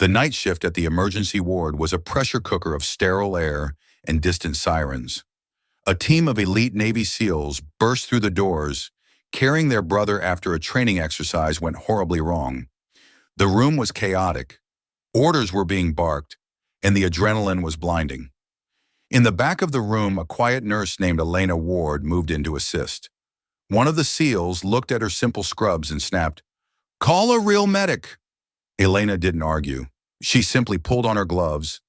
The night shift at the emergency ward was a pressure cooker of sterile air and distant sirens. A team of elite Navy SEALs burst through the doors, carrying their brother after a training exercise went horribly wrong. The room was chaotic. Orders were being barked, and the adrenaline was blinding. In the back of the room, a quiet nurse named Elena Ward moved in to assist. One of the SEALs looked at her simple scrubs and snapped, "Call a real medic." Elena didn't argue. She simply pulled on her gloves,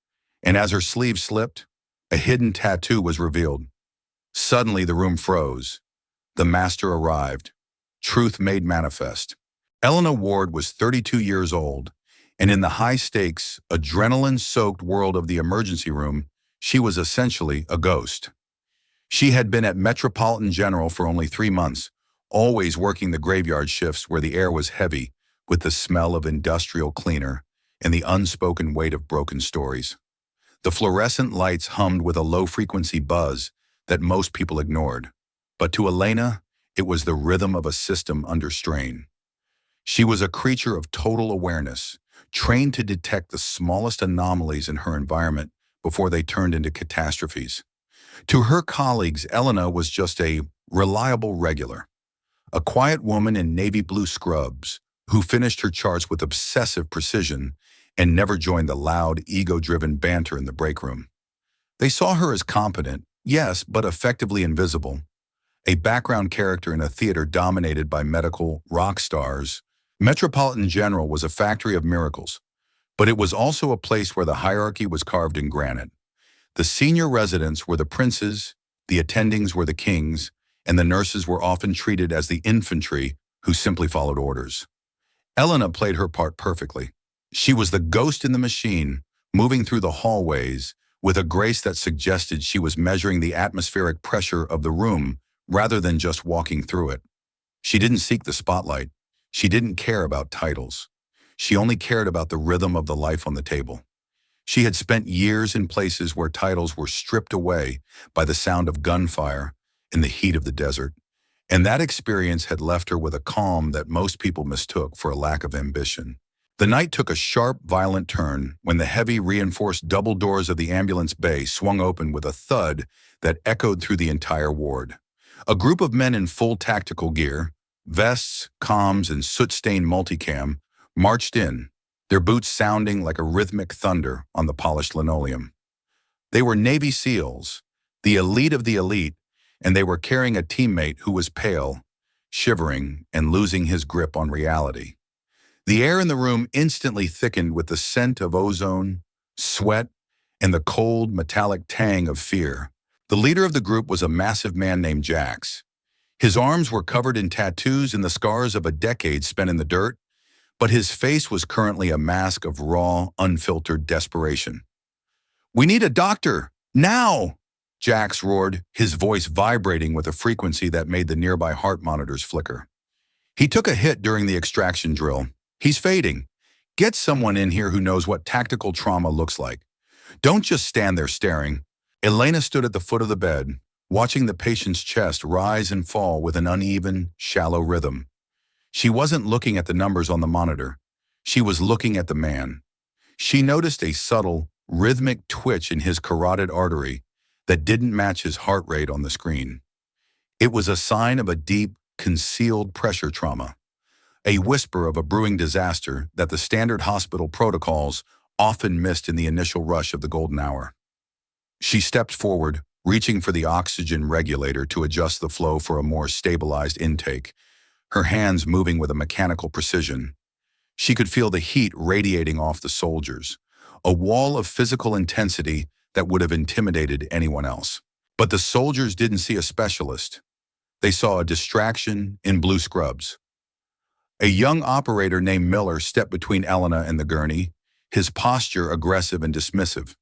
and as her sleeve slipped, a hidden tattoo was revealed. Suddenly, the room froze. The master arrived. Truth made manifest. Elena Ward was 32 years old, and in the high-stakes, adrenaline-soaked world of the emergency room, she was essentially a ghost. She had been at Metropolitan General for only 3 months, always working the graveyard shifts where the air was heavy with the smell of industrial cleaner and the unspoken weight of broken stories. The fluorescent lights hummed with a low-frequency buzz that most people ignored. But to Elena, it was the rhythm of a system under strain. She was a creature of total awareness, trained to detect the smallest anomalies in her environment before they turned into catastrophes. To her colleagues, Elena was just a reliable regular, a quiet woman in navy blue scrubs who finished her charts with obsessive precision and never joined the loud, ego-driven banter in the break room. They saw her as competent, yes, but effectively invisible. A background character in a theater dominated by medical rock stars, Metropolitan General was a factory of miracles, but it was also a place where the hierarchy was carved in granite. The senior residents were the princes, the attendings were the kings, and the nurses were often treated as the infantry who simply followed orders. Elena played her part perfectly. She was the ghost in the machine, moving through the hallways with a grace that suggested she was measuring the atmospheric pressure of the room rather than just walking through it. She didn't seek the spotlight. She didn't care about titles. She only cared about the rhythm of the life on the table. She had spent years in places where titles were stripped away by the sound of gunfire in the heat of the desert, and that experience had left her with a calm that most people mistook for a lack of ambition. The night took a sharp, violent turn when the heavy, reinforced double doors of the ambulance bay swung open with a thud that echoed through the entire ward. A group of men in full tactical gear, vests, comms, and soot-stained multicam, marched in, their boots sounding like a rhythmic thunder on the polished linoleum. They were Navy SEALs, the elite of the elite, and they were carrying a teammate who was pale, shivering, and losing his grip on reality. The air in the room instantly thickened with the scent of ozone, sweat, and the cold, metallic tang of fear. The leader of the group was a massive man named Jax. His arms were covered in tattoos and the scars of a decade spent in the dirt, but his face was currently a mask of raw, unfiltered desperation. "We need a doctor, now!" Jax roared, his voice vibrating with a frequency that made the nearby heart monitors flicker. "He took a hit during the extraction drill. He's fading. Get someone in here who knows what tactical trauma looks like. Don't just stand there staring." Elena stood at the foot of the bed, watching the patient's chest rise and fall with an uneven, shallow rhythm. She wasn't looking at the numbers on the monitor. She was looking at the man. She noticed a subtle, rhythmic twitch in his carotid artery that didn't match his heart rate on the screen. It was a sign of a deep, concealed pressure trauma, a whisper of a brewing disaster that the standard hospital protocols often missed in the initial rush of the golden hour. She stepped forward, reaching for the oxygen regulator to adjust the flow for a more stabilized intake, her hands moving with a mechanical precision. She could feel the heat radiating off the soldiers, a wall of physical intensity that would have intimidated anyone else. But the soldiers didn't see a specialist. They saw a distraction in blue scrubs. A young operator named Miller stepped between Elena and the gurney, his posture aggressive and dismissive.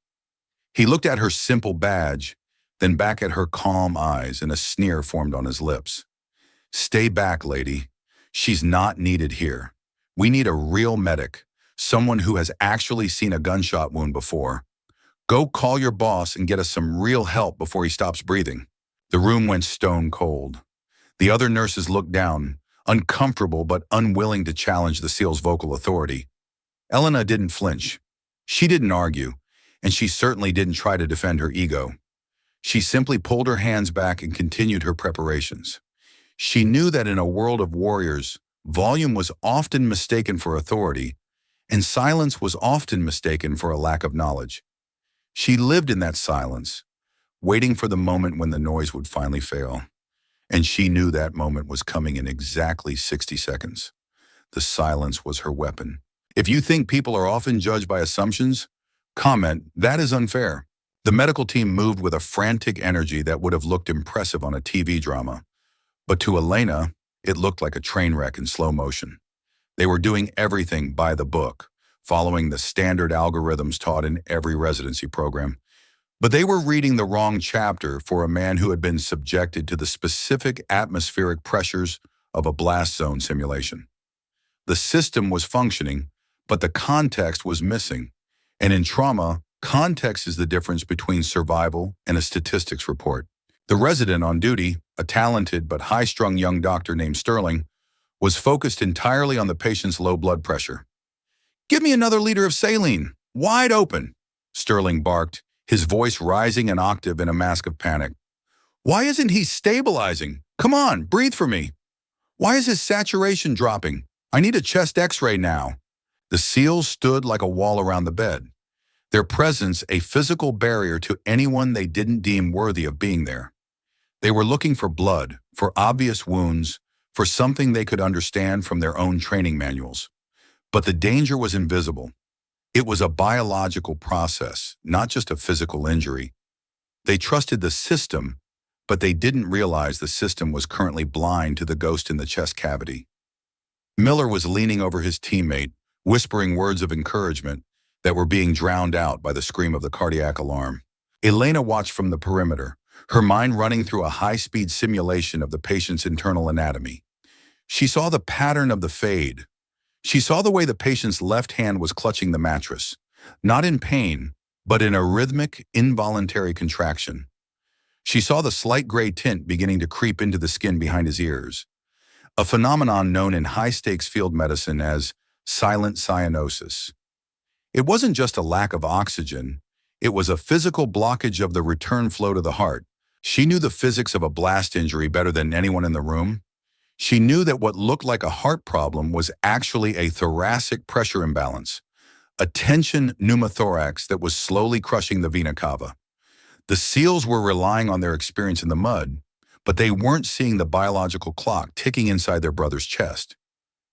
He looked at her simple badge, then back at her calm eyes, and a sneer formed on his lips. "Stay back, lady. She's not needed here. We need a real medic, someone who has actually seen a gunshot wound before. Go call your boss and get us some real help before he stops breathing." The room went stone cold. The other nurses looked down, uncomfortable but unwilling to challenge the SEAL's vocal authority. Elena didn't flinch. She didn't argue, and she certainly didn't try to defend her ego. She simply pulled her hands back and continued her preparations. She knew that in a world of warriors, volume was often mistaken for authority, and silence was often mistaken for a lack of knowledge. She lived in that silence, waiting for the moment when the noise would finally fail. And she knew that moment was coming in exactly 60 seconds. The silence was her weapon. If you think people are often judged by assumptions, comment, that is unfair. The medical team moved with a frantic energy that would have looked impressive on a TV drama. But to Elena, it looked like a train wreck in slow motion. They were doing everything by the book, following the standard algorithms taught in every residency program. But they were reading the wrong chapter for a man who had been subjected to the specific atmospheric pressures of a blast zone simulation. The system was functioning, but the context was missing. And in trauma, context is the difference between survival and a statistics report. The resident on duty, a talented but high-strung young doctor named Sterling, was focused entirely on the patient's low blood pressure. "Give me another liter of saline, wide open," Sterling barked, his voice rising an octave in a mask of panic. "Why isn't he stabilizing? Come on, breathe for me. Why is his saturation dropping? I need a chest x-ray now." The SEALs stood like a wall around the bed, their presence a physical barrier to anyone they didn't deem worthy of being there. They were looking for blood, for obvious wounds, for something they could understand from their own training manuals. But the danger was invisible. It was a biological process, not just a physical injury. They trusted the system, but they didn't realize the system was currently blind to the ghost in the chest cavity. Miller was leaning over his teammate, whispering words of encouragement that were being drowned out by the scream of the cardiac alarm. Elena watched from the perimeter, her mind running through a high-speed simulation of the patient's internal anatomy. She saw the pattern of the fade. She saw the way the patient's left hand was clutching the mattress, not in pain, but in a rhythmic, involuntary contraction. She saw the slight gray tint beginning to creep into the skin behind his ears, a phenomenon known in high-stakes field medicine as silent cyanosis. It wasn't just a lack of oxygen, it was a physical blockage of the return flow to the heart. She knew the physics of a blast injury better than anyone in the room. She knew that what looked like a heart problem was actually a thoracic pressure imbalance, a tension pneumothorax that was slowly crushing the vena cava. The SEALs were relying on their experience in the mud, but they weren't seeing the biological clock ticking inside their brother's chest.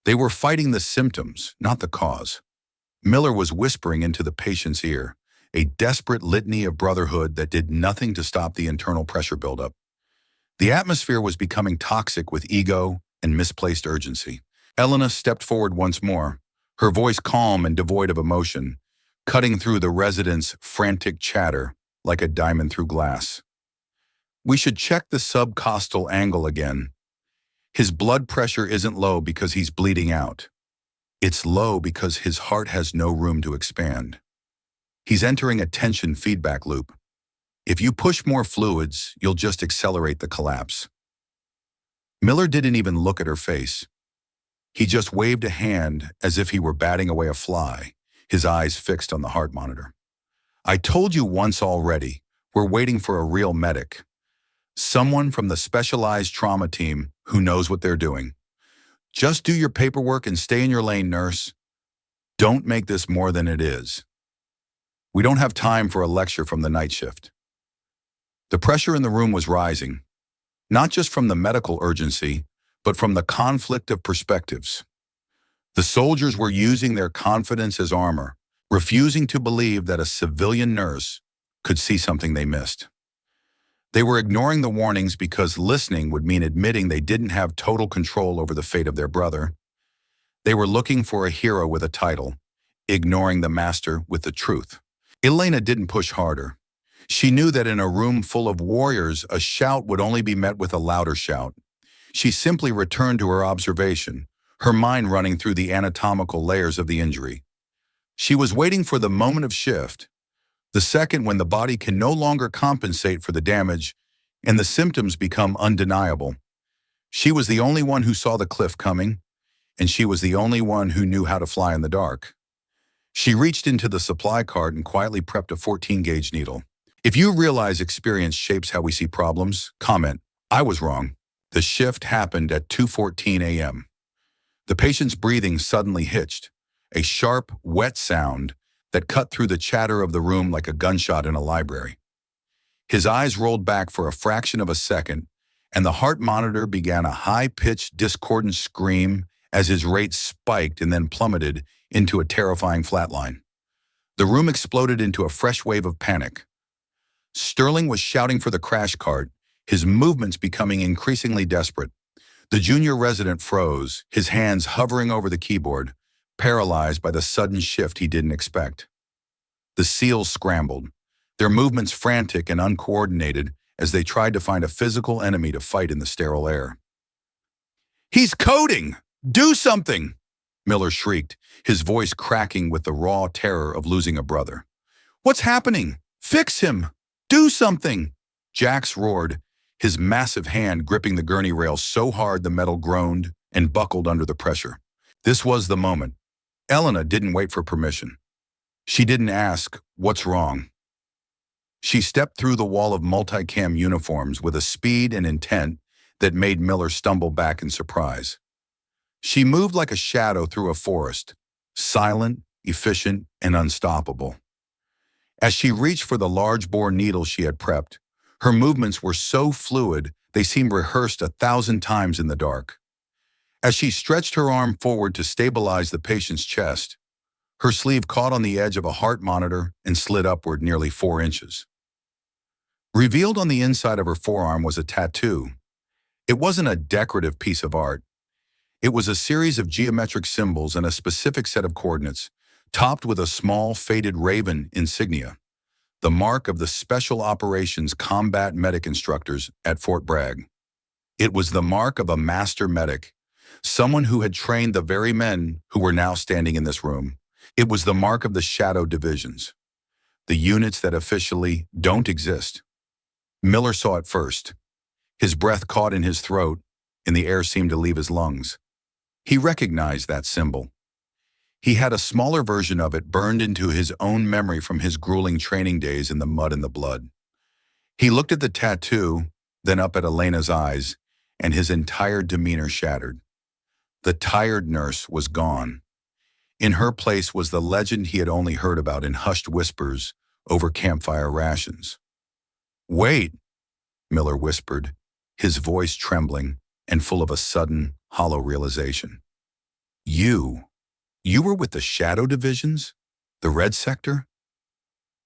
They were fighting the symptoms, not the cause. Miller was whispering into the patient's ear, a desperate litany of brotherhood that did nothing to stop the internal pressure buildup. The atmosphere was becoming toxic with ego and misplaced urgency. Elena stepped forward once more, her voice calm and devoid of emotion, cutting through the resident's frantic chatter like a diamond through glass. "We should check the subcostal angle again. His blood pressure isn't low because he's bleeding out. It's low because his heart has no room to expand. He's entering a tension feedback loop. If you push more fluids, you'll just accelerate the collapse." Miller didn't even look at her face. He just waved a hand as if he were batting away a fly, his eyes fixed on the heart monitor. "I told you once already, we're waiting for a real medic. Someone from the specialized trauma team who knows what they're doing. Just do your paperwork and stay in your lane, nurse. Don't make this more than it is. We don't have time for a lecture from the night shift." The pressure in the room was rising, not just from the medical urgency, but from the conflict of perspectives. The soldiers were using their confidence as armor, refusing to believe that a civilian nurse could see something they missed. They were ignoring the warnings because listening would mean admitting they didn't have total control over the fate of their brother. They were looking for a hero with a title, ignoring the master with the truth. Elena didn't push harder. She knew that in a room full of warriors, a shout would only be met with a louder shout. She simply returned to her observation, her mind running through the anatomical layers of the injury. She was waiting for the moment of shift, the second when the body can no longer compensate for the damage and the symptoms become undeniable. She was the only one who saw the cliff coming, and she was the only one who knew how to fly in the dark. She reached into the supply cart and quietly prepped a 14-gauge needle. If you realize experience shapes how we see problems, comment, "I was wrong." The shift happened at 2:14 a.m. The patient's breathing suddenly hitched, a sharp, wet sound that cut through the chatter of the room like a gunshot in a library. His eyes rolled back for a fraction of a second, and the heart monitor began a high-pitched, discordant scream as his rate spiked and then plummeted into a terrifying flatline. The room exploded into a fresh wave of panic. Sterling was shouting for the crash cart, his movements becoming increasingly desperate. The junior resident froze, his hands hovering over the keyboard, paralyzed by the sudden shift he didn't expect. The SEALs scrambled, their movements frantic and uncoordinated as they tried to find a physical enemy to fight in the sterile air. "He's coding! Do something!" Miller shrieked, his voice cracking with the raw terror of losing a brother. "What's happening? Fix him! Do something!" Jax roared, his massive hand gripping the gurney rail so hard the metal groaned and buckled under the pressure. This was the moment. Elena didn't wait for permission. She didn't ask, "What's wrong?" She stepped through the wall of multicam uniforms with a speed and intent that made Miller stumble back in surprise. She moved like a shadow through a forest, silent, efficient, and unstoppable. As she reached for the large-bore needle she had prepped, her movements were so fluid they seemed rehearsed 1,000 times in the dark. As she stretched her arm forward to stabilize the patient's chest, her sleeve caught on the edge of a heart monitor and slid upward nearly 4 inches. Revealed on the inside of her forearm was a tattoo. It wasn't a decorative piece of art. It was a series of geometric symbols and a specific set of coordinates, topped with a small, faded raven insignia, the mark of the Special Operations Combat Medic Instructors at Fort Bragg. It was the mark of a master medic, someone who had trained the very men who were now standing in this room. It was the mark of the Shadow Divisions, the units that officially don't exist. Miller saw it first. His breath caught in his throat, and the air seemed to leave his lungs. He recognized that symbol. He had a smaller version of it burned into his own memory from his grueling training days in the mud and the blood. He looked at the tattoo, then up at Elena's eyes, and his entire demeanor shattered. The tired nurse was gone. In her place was the legend he had only heard about in hushed whispers over campfire rations. "Wait," Miller whispered, his voice trembling and full of a sudden, hollow realization. You were with the Shadow Divisions? The Red Sector?"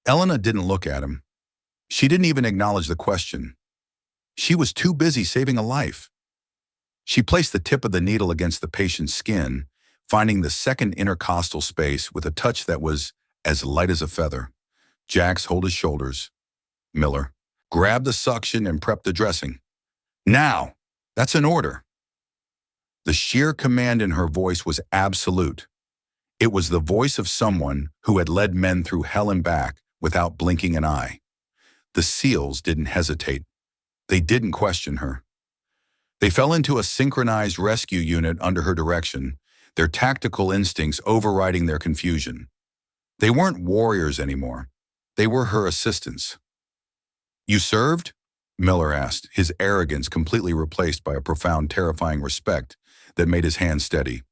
Elena didn't look at him. She didn't even acknowledge the question. She was too busy saving a life. She placed the tip of the needle against the patient's skin, finding the second intercostal space with a touch that was as light as a feather. Jax held his shoulders. "Miller, grab the suction and prep the dressing. Now! That's an order." The sheer command in her voice was absolute. It was the voice of someone who had led men through hell and back without blinking an eye. The SEALs didn't hesitate. They didn't question her. They fell into a synchronized rescue unit under her direction, their tactical instincts overriding their confusion. They weren't warriors anymore. They were her assistants. "You served?" Miller asked, his arrogance completely replaced by a profound, terrifying respect that made his hand steady.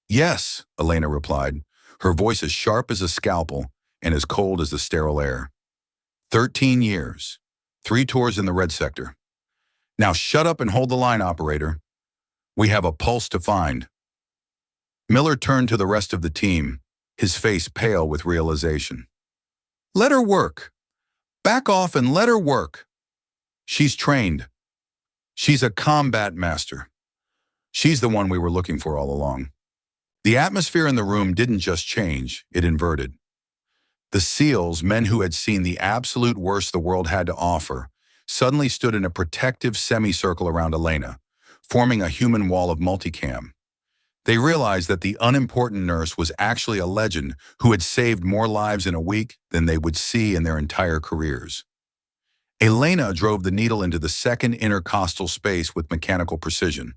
"Yes," Elena replied, her voice as sharp as a scalpel and as cold as the sterile air. 13 years, 3 tours in the Red Sector. Now shut up and hold the line, operator. We have a pulse to find." Miller turned to the rest of the team, his face pale with realization. "Let her work. Back off and let her work. She's trained. She's a combat master. She's the one we were looking for all along." The atmosphere in the room didn't just change, it inverted. The SEALs, men who had seen the absolute worst the world had to offer, suddenly stood in a protective semicircle around Elena, forming a human wall of multicam. They realized that the unimportant nurse was actually a legend who had saved more lives in a week than they would see in their entire careers. Elena drove the needle into the second intercostal space with mechanical precision,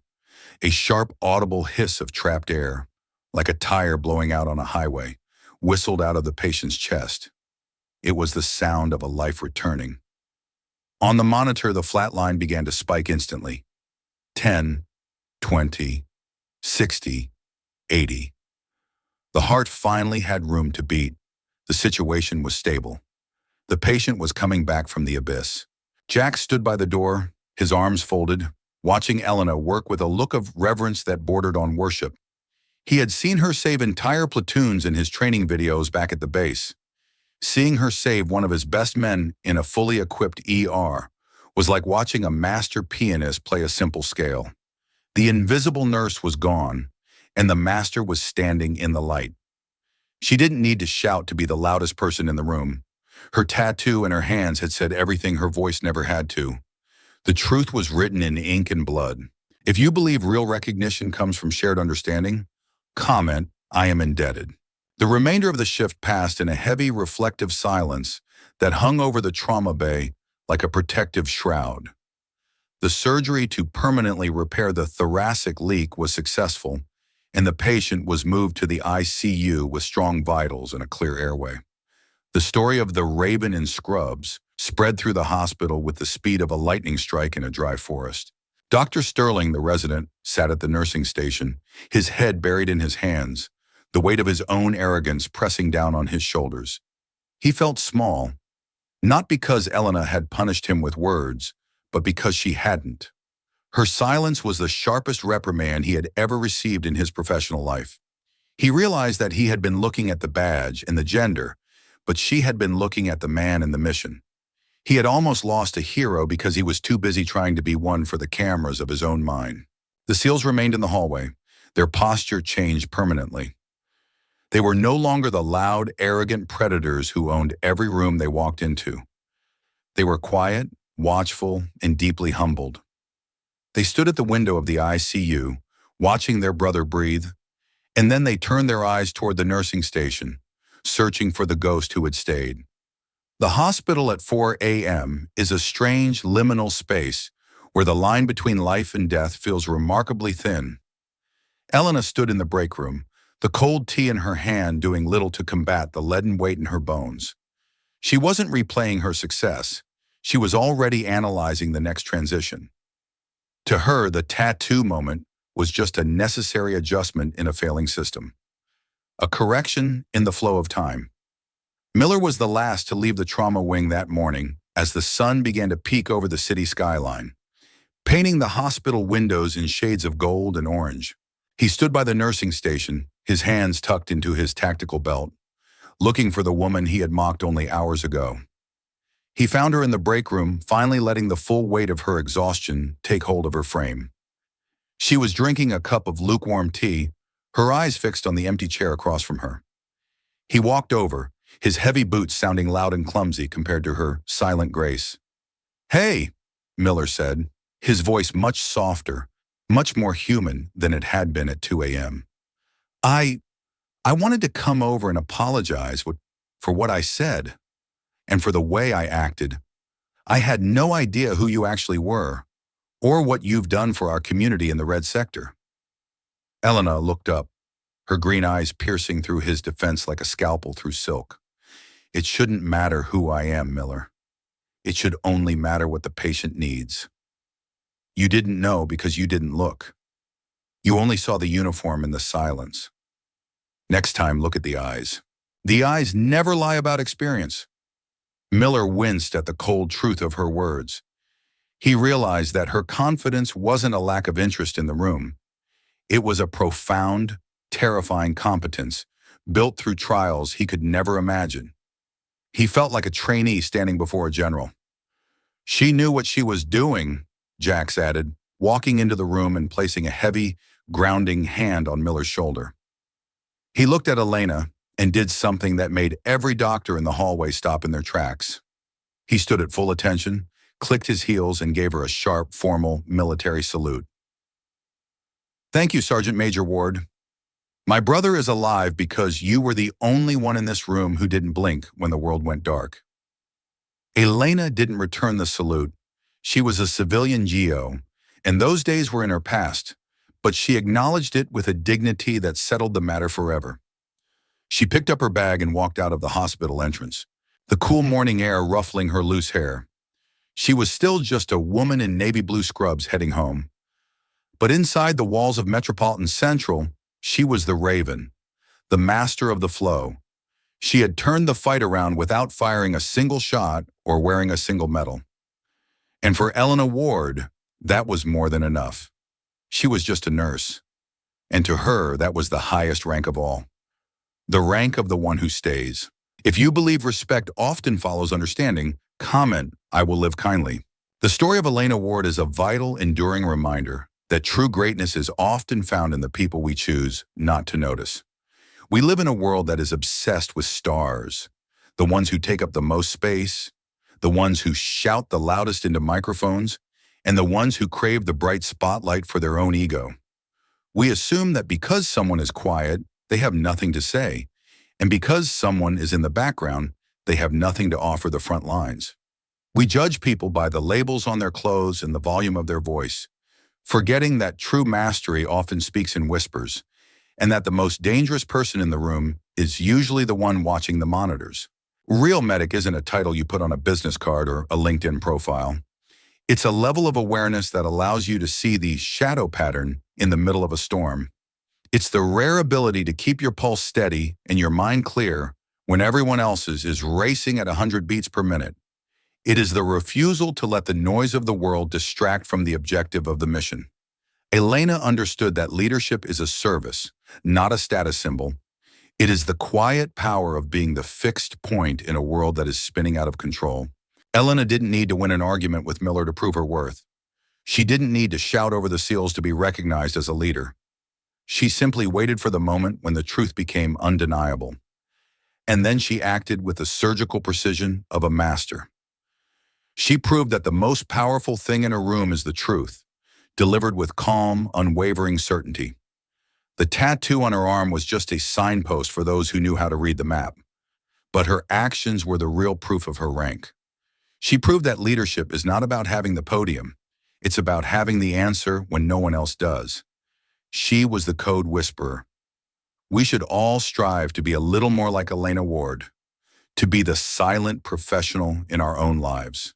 a sharp, audible hiss of trapped air, like a tire blowing out on a highway, whistled out of the patient's chest. It was the sound of a life returning. On the monitor, the flat line began to spike instantly. 10, 20, 60, 80. The heart finally had room to beat. The situation was stable. The patient was coming back from the abyss. Jack stood by the door, his arms folded, watching Elena work with a look of reverence that bordered on worship. He had seen her save entire platoons in his training videos back at the base. Seeing her save one of his best men in a fully equipped ER was like watching a master pianist play a simple scale. The invisible nurse was gone, and the master was standing in the light. She didn't need to shout to be the loudest person in the room. Her tattoo and her hands had said everything her voice never had to. The truth was written in ink and blood. If you believe real recognition comes from shared understanding, comment, "I am indebted." The remainder of the shift passed in a heavy, reflective silence that hung over the trauma bay like a protective shroud. The surgery to permanently repair the thoracic leak was successful, and the patient was moved to the ICU with strong vitals and a clear airway. The story of the raven in scrubs spread through the hospital with the speed of a lightning strike in a dry forest. Dr. Sterling, the resident, sat at the nursing station, his head buried in his hands, the weight of his own arrogance pressing down on his shoulders. He felt small, not because Elena had punished him with words, but because she hadn't. Her silence was the sharpest reprimand he had ever received in his professional life. He realized that he had been looking at the badge and the gender, but she had been looking at the man and the mission. He had almost lost a hero because he was too busy trying to be one for the cameras of his own mind. The SEALs remained in the hallway. Their posture changed permanently. They were no longer the loud, arrogant predators who owned every room they walked into. They were quiet, watchful, and deeply humbled. They stood at the window of the ICU, watching their brother breathe, and then they turned their eyes toward the nursing station, searching for the ghost who had stayed. The hospital at 4 a.m. is a strange, liminal space where the line between life and death feels remarkably thin. Elena stood in the break room, the cold tea in her hand doing little to combat the leaden weight in her bones. She wasn't replaying her success. She was already analyzing the next transition. To her, the tattoo moment was just a necessary adjustment in a failing system. A correction in the flow of time. Miller was the last to leave the trauma wing that morning as the sun began to peek over the city skyline, painting the hospital windows in shades of gold and orange. He stood by the nursing station, his hands tucked into his tactical belt, looking for the woman he had mocked only hours ago. He found her in the break room, finally letting the full weight of her exhaustion take hold of her frame. She was drinking a cup of lukewarm tea, her eyes fixed on the empty chair across from her. He walked over, his heavy boots sounding loud and clumsy compared to her silent grace. "Hey," Miller said, his voice much softer, much more human than it had been at 2 a.m. I wanted to come over and apologize for what I said, and for the way I acted. I had no idea who you actually were, or what you've done for our community in the red sector." Elena looked up, her green eyes piercing through his defense like a scalpel through silk. "It shouldn't matter who I am, Miller. It should only matter what the patient needs. You didn't know because you didn't look. You only saw the uniform and the silence. Next time, look at the eyes. The eyes never lie about experience." Miller winced at the cold truth of her words. He realized that her confidence wasn't a lack of interest in the room. It was a profound, terrifying competence built through trials he could never imagine. He felt like a trainee standing before a general. "She knew what she was doing," Jax added, walking into the room and placing a heavy, grounding hand on Miller's shoulder. He looked at Elena and did something that made every doctor in the hallway stop in their tracks. He stood at full attention, clicked his heels, and gave her a sharp, formal military salute. "Thank you, Sergeant Major Ward. My brother is alive because you were the only one in this room who didn't blink when the world went dark." Elena didn't return the salute. She was a civilian GO, and those days were in her past, but she acknowledged it with a dignity that settled the matter forever. She picked up her bag and walked out of the hospital entrance, the cool morning air ruffling her loose hair. She was still just a woman in navy blue scrubs heading home. But inside the walls of Metropolitan Central, she was the Raven, the master of the flow. She had turned the fight around without firing a single shot or wearing a single medal. And for Elena Ward, that was more than enough. She was just a nurse. And to her, that was the highest rank of all. The rank of the one who stays. If you believe respect often follows understanding, comment, "I will live kindly." The story of Elena Ward is a vital, enduring reminder that true greatness is often found in the people we choose not to notice. We live in a world that is obsessed with stars, the ones who take up the most space, the ones who shout the loudest into microphones, and the ones who crave the bright spotlight for their own ego. We assume that because someone is quiet, they have nothing to say, and because someone is in the background, they have nothing to offer the front lines. We judge people by the labels on their clothes and the volume of their voice, forgetting that true mastery often speaks in whispers, and that the most dangerous person in the room is usually the one watching the monitors. Real medic isn't a title you put on a business card or a LinkedIn profile. It's a level of awareness that allows you to see the shadow pattern in the middle of a storm. It's the rare ability to keep your pulse steady and your mind clear when everyone else's is racing at 100 beats per minute. It is the refusal to let the noise of the world distract from the objective of the mission. Elena understood that leadership is a service, not a status symbol. It is the quiet power of being the fixed point in a world that is spinning out of control. Elena didn't need to win an argument with Miller to prove her worth. She didn't need to shout over the SEALs to be recognized as a leader. She simply waited for the moment when the truth became undeniable. And then she acted with the surgical precision of a master. She proved that the most powerful thing in a room is the truth, delivered with calm, unwavering certainty. The tattoo on her arm was just a signpost for those who knew how to read the map. But her actions were the real proof of her rank. She proved that leadership is not about having the podium. It's about having the answer when no one else does. She was the code whisperer. We should all strive to be a little more like Elena Ward, to be the silent professional in our own lives,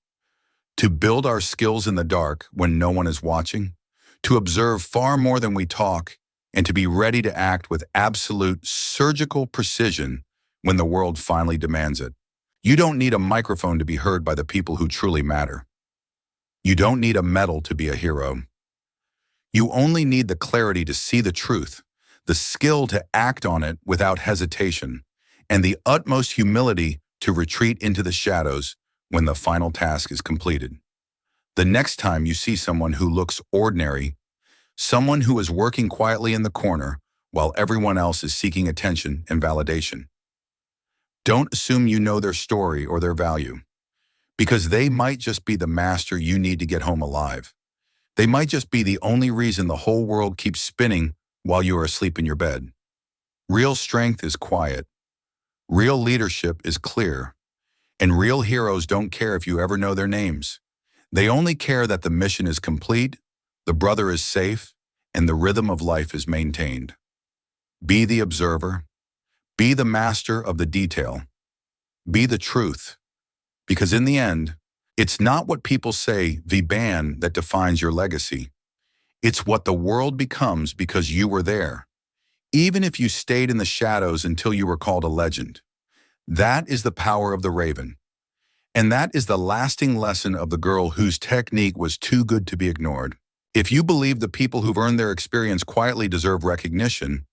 to build our skills in the dark when no one is watching, to observe far more than we talk, and to be ready to act with absolute surgical precision when the world finally demands it. You don't need a microphone to be heard by the people who truly matter. You don't need a medal to be a hero. You only need the clarity to see the truth, the skill to act on it without hesitation, and the utmost humility to retreat into the shadows when the final task is completed. The next time you see someone who looks ordinary, someone who is working quietly in the corner while everyone else is seeking attention and validation, don't assume you know their story or their value, because they might just be the master you need to get home alive. They might just be the only reason the whole world keeps spinning while you are asleep in your bed. Real strength is quiet. Real leadership is clear. And real heroes don't care if you ever know their names. They only care that the mission is complete, the brother is safe, and the rhythm of life is maintained. Be the observer. Be the master of the detail. Be the truth. Because in the end, it's not what people say, VBAN, that defines your legacy. It's what the world becomes because you were there, even if you stayed in the shadows until you were called a legend. That is the power of the Raven. And that is the lasting lesson of the girl whose technique was too good to be ignored. If you believe the people who've earned their experience quietly deserve recognition,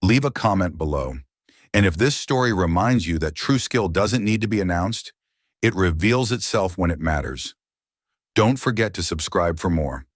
leave a comment below. And if this story reminds you that true skill doesn't need to be announced, it reveals itself when it matters. Don't forget to subscribe for more.